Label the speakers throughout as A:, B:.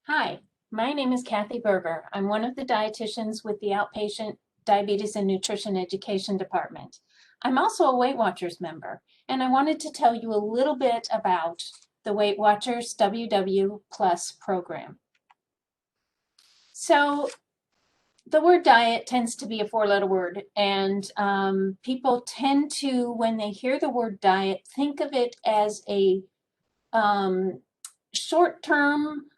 A: Hi, my name is Kathy Berger. I'm one of the dietitians with the Outpatient Diabetes and Nutrition Education Department. I'm also a Weight Watchers member, and I wanted to tell you a little bit about the Weight Watchers WW Plus program. So the word diet tends to be a four-letter word, and people tend to, when they hear the word diet, think of it as a short-term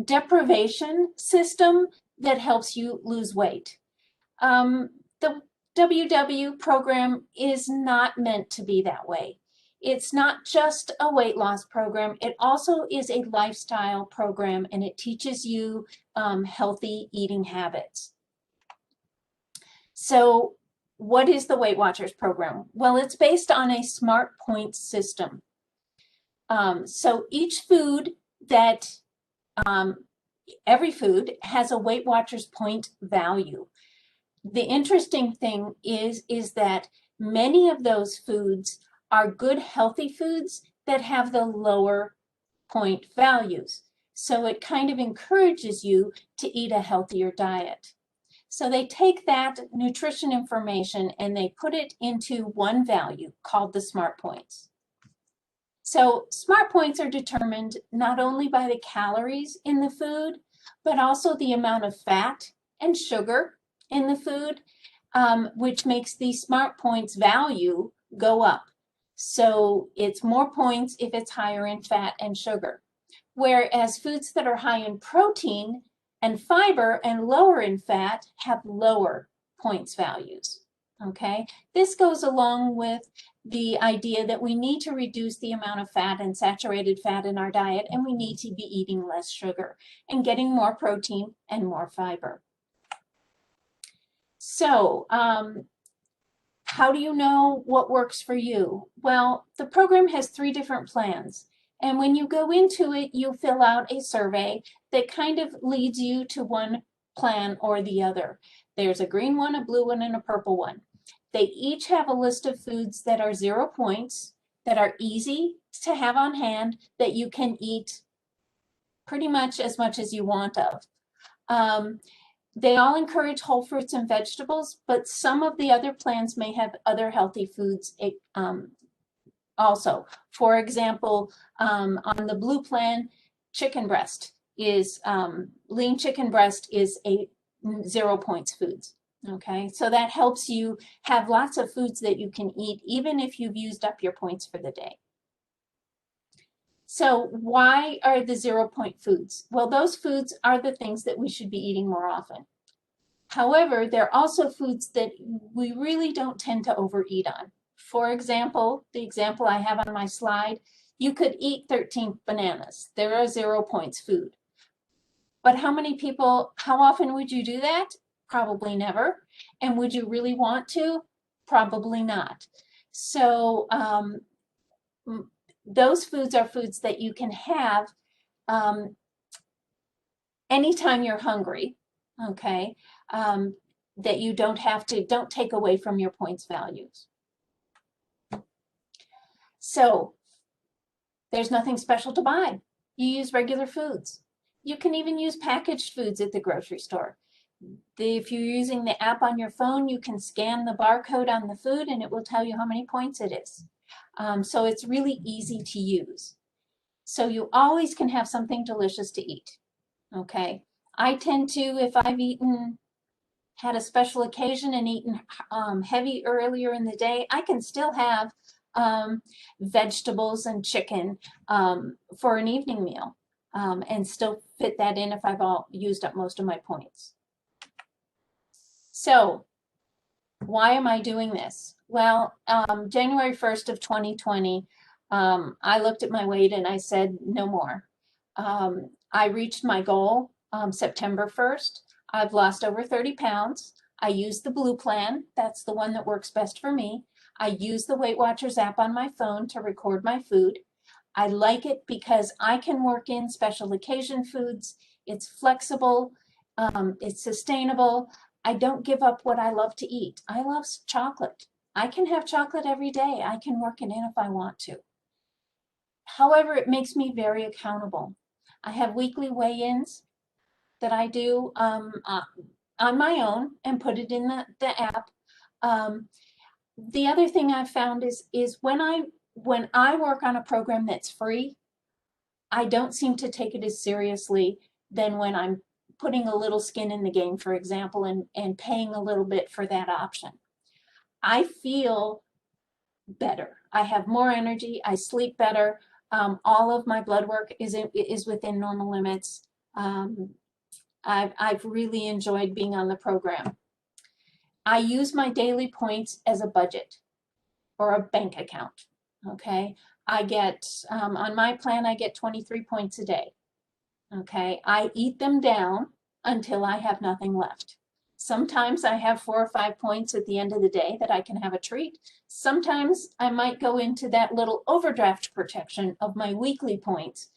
A: deprivation system that helps you lose weight. The WW program is not meant to be that way. It's not just a weight loss program. It also is a lifestyle program, and it teaches you healthy eating habits. So what is the Weight Watchers program? Well, it's based on a smart points system. So each food that every food has a Weight Watchers point value. The interesting thing is that many of those foods are good, healthy foods that have the lower point values. So it kind of encourages you to eat a healthier diet. So they take that nutrition information and they put it into one value called the Smart Points. So Smart Points are determined not only by the calories in the food, but also the amount of fat and sugar in the food, which makes the Smart Points value go up. So it's more points if it's higher in fat and sugar. Whereas foods that are high in protein and fiber and lower in fat have lower points values. Okay, this goes along with the idea that we need to reduce the amount of fat and saturated fat in our diet, and we need to be eating less sugar and getting more protein and more fiber. So, how do you know what works for you? Well, the program has 3 different plans. And when you go into it, you fill out a survey that kind of leads you to one plan or the other. There's a green one, a blue one, and a purple one. They each have a list of foods that are 0 points, that are easy to have on hand, that you can eat pretty much as you want of. They all encourage whole fruits and vegetables, but some of the other plans may have other healthy foods also. For example, on the blue plan, chicken breast is, lean chicken breast is a 0 points foods. Okay, so that helps you have lots of foods that you can eat, even if you've used up your points for the day. So why are the 0 point foods? Well, those foods are the things that we should be eating more often. However, they're also foods that we really don't tend to overeat on. For example, the example I have on my slide, you could eat 13 bananas. They're a 0 points food. But how often would you do that? Probably never. And would you really want to? Probably not. So those foods are foods that you can have anytime you're hungry, okay, that you don't take away from your points values. So there's nothing special to buy. You use regular foods. You can even use packaged foods at the grocery store. If you're using the app on your phone, you can scan the barcode on the food and it will tell you how many points it is. So it's really easy to use. So you always can have something delicious to eat. Okay, I tend to, if I've had a special occasion and eaten heavy earlier in the day, I can still have vegetables and chicken for an evening meal and still fit that in if I've used up most of my points. So why am I doing this? Well, January 1st of 2020, I looked at my weight and I said, no more. I reached my goal September 1st. I've lost over 30 pounds. I use the blue plan. That's the one that works best for me. I use the Weight Watchers app on my phone to record my food. I like it because I can work in special occasion foods. It's flexible. It's sustainable. I don't give up what I love to eat. I love chocolate. I can have chocolate every day. I can work it in if I want to. However, it makes me very accountable. I have weekly weigh-ins that I do on my own and put it in the app. The other thing I've found is when I work on a program that's free, I don't seem to take it as seriously than when I'm putting a little skin in the game, for example, and paying a little bit for that option. I feel better. I have more energy. I sleep better. All of my blood work is within normal limits. I've really enjoyed being on the program. I use my daily points as a budget or a bank account. Okay, I get on my plan, I get 23 points a day. Okay, I eat them down until I have nothing left. Sometimes I have 4 or 5 points at the end of the day that I can have a treat. Sometimes I might go into that little overdraft protection of my weekly points.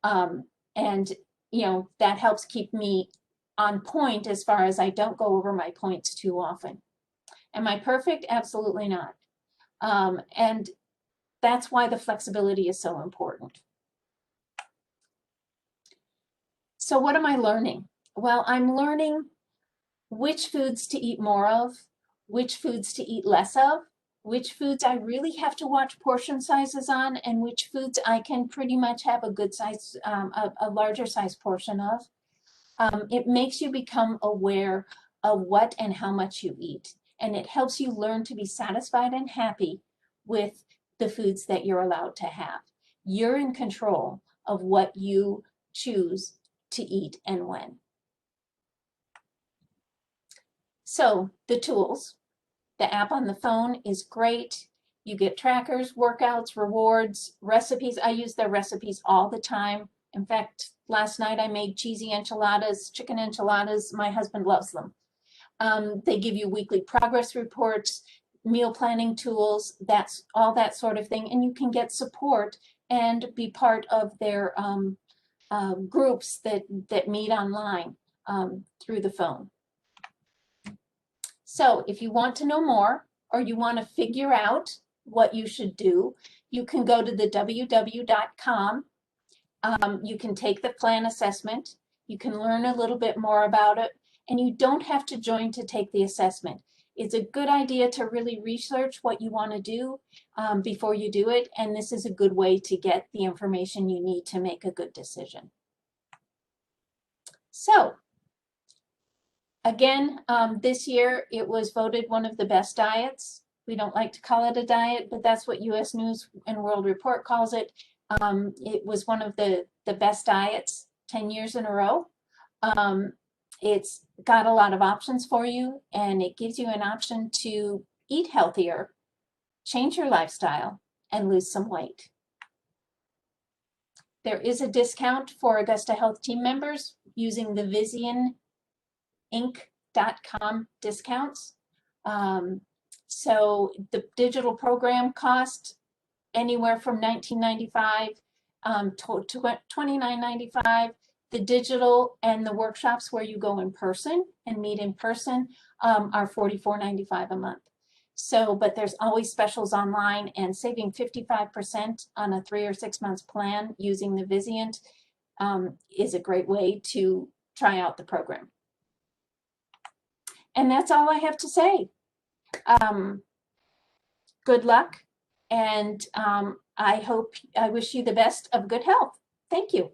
A: And, you know, that helps keep me on point as far as I don't go over my points too often. Am I perfect? Absolutely not. And that's why the flexibility is so important. So what am I learning? Well, I'm learning which foods to eat more of, which foods to eat less of, which foods I really have to watch portion sizes on, and which foods I can pretty much have a good size, a larger size portion of. It makes you become aware of what and how much you eat, and it helps you learn to be satisfied and happy with the foods that you're allowed to have. You're in control of what you choose to eat and when. So the tools, the app on the phone is great. You get trackers, workouts, rewards, recipes. I use their recipes all the time. In fact, last night I made cheesy enchiladas, chicken enchiladas. My husband loves them. They give you weekly progress reports, meal planning tools, that's all that sort of thing. And you can get support and be part of their groups that meet online through the phone. So if you want to know more or you want to figure out what you should do, you can go to the www.com. You can take the plan assessment. You can learn a little bit more about it, and you don't have to join to take the assessment. It's a good idea to really research what you want to do before you do it, and this is a good way to get the information you need to make a good decision. So, again, this year it was voted one of the best diets. We don't like to call it a diet, but that's what U.S. News and World Report calls it. It was one of the best diets 10 years in a row. It's got a lot of options for you, and it gives you an option to eat healthier, change your lifestyle, and lose some weight. There is a discount for Augusta Health team members using the VisianInc.com discounts. So the digital program cost anywhere from $19.95 to $29.95. The digital and the workshops where you go in person and meet in person are $44.95 a month. So, but there's always specials online, and saving 55% on a 3 or 6 months plan using the Visient is a great way to try out the program. And that's all I have to say. Good luck, and I wish you the best of good health. Thank you.